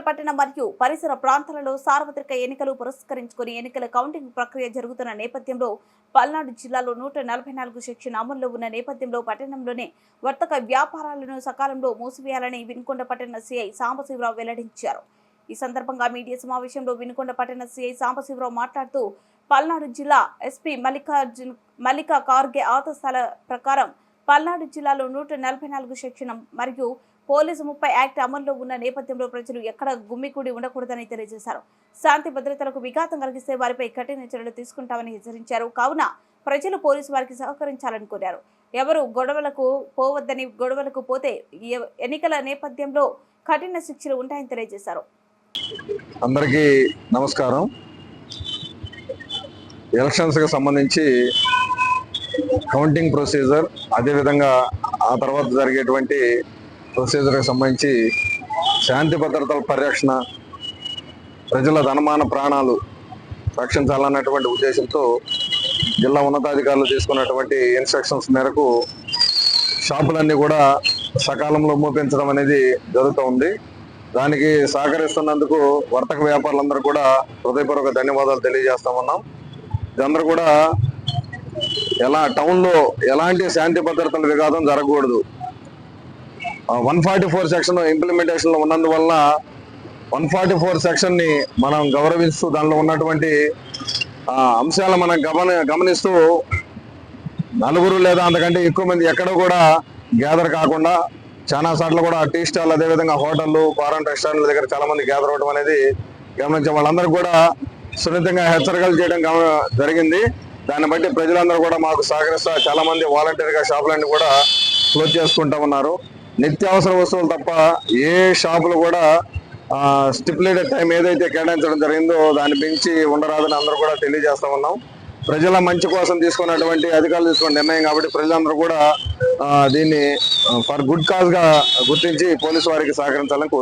పట్టణ మరియు పరిసర ప్రాంతాలలో సార్వత్రిక ఎన్నికలు పురస్కరించుకుని ఎన్నికల కౌంటింగ్ ప్రక్రియ జరుగుతున్న నేపథ్యంలో పల్నాడు జిల్లాలో 144 సెక్షన్ అమల్లో ఉన్న నేపథ్యంలో పట్టణంలోని వర్తక వ్యాపారాలను సకాలంలో మూసివేయాలని వినుకొండ పట్టణ సీఐ సాంబశివరావు వెల్లడించారు. ఈ సందర్భంగా మీడియా సమావేశంలో వినుకొండ పట్టణ సీఐ సాంబశివరావు మాట్లాడుతూ పల్నాడు జిల్లా ఎస్పీ మల్లికా కార్గే ఆదేశాల ప్రకారం పల్నాడు జిల్లాలో 144 సెక్షన్ మరియు పోలీసు 30 యాక్ట్ అమల్లో ఉన్న నేపథ్యంలో ప్రజలు ఎక్కడ గుమ్మికూడి ఉండకూడదని తెలియజేశారు. శాంతి భద్రతలకు విఘాతం కలిగిస్తే వారిపై కఠిన చర్యలు తీసుకుంటామని హెచ్చరించారు. కావున ప్రజలు పోలీసు వారికి సహకరించాలని కోరారు. ఎవరు గొడవలకు పోవద్దని, గొడవలకు పోతే ఎన్నికల నేపథ్యంలో కఠిన శిక్షలు ఉంటాయని తెలియజేశారు. అందరికీ నమస్కారం. ఎలక్షన్స్ కి సంబంధించి కౌంటింగ్ ప్రొసీజర్, అదేవిధంగా ఆ తర్వాత జరిగేటువంటి ప్రొసీజర్కి సంబంధించి శాంతి భద్రతల పరిరక్షణ, ప్రజల ధనమాన ప్రాణాలు రక్షించాలన్నటువంటి ఉద్దేశంతో జిల్లా ఉన్నతాధికారులు తీసుకున్నటువంటి ఇన్స్ట్రక్షన్స్ మేరకు షాపులన్నీ కూడా సకాలంలో మూపించడం అనేది జరుగుతూ ఉంది. దానికి సహకరిస్తున్నందుకు వర్తక వ్యాపారులందరూ కూడా హృదయపూర్వక ధన్యవాదాలు తెలియజేస్తామన్నాం. ఇదందరూ కూడా టౌన్లో ఎలాంటి శాంతి భద్రతల విఘాతం జరగకూడదు. 144 సెక్షన్ ఇంప్లిమెంటేషన్లో ఉన్నందువల్ల 144 సెక్షన్ని మనం గౌరవిస్తూ దానిలో ఉన్నటువంటి అంశాలను మనం గమనిస్తూ నలుగురు లేదా అంతకంటే ఎక్కువ మంది ఎక్కడ కూడా గ్యాదర్ కాకుండా, చాలా సార్లు కూడా టీ స్టాల్, అదేవిధంగా హోటళ్ళు, ఫారెన్ రెస్టారెంట్ల దగ్గర చాలా మంది గ్యాదర్ అవ్వడం అనేది గమనించే వాళ్ళందరూ కూడా సున్నితంగా హెచ్చరికలు చేయడం జరిగింది. దాన్ని బట్టి ప్రజలందరూ కూడా మాకు సహకరిస్తా చాలా మంది వాలంటీర్గా షాపులన్నీ కూడా క్లోజ్ చేసుకుంటా ఉన్నారు. నిత్యావసర వస్తువులు తప్ప ఏ షాపులు కూడా స్టిపులేటెడ్ టైం ఏదైతే కేటాయించడం జరిగిందో దాన్ని మించి ఉండరాదని అందరూ కూడా తెలియజేస్తా ఉన్నాం. ప్రజల మంచి కోసం తీసుకున్నటువంటి అధికారులు తీసుకున్న నిర్ణయం కాబట్టి ప్రజలందరూ కూడా దీన్ని ఫర్ గుడ్ కాజ్ గా గుర్తించి పోలీసు వారికి సహకరించాలని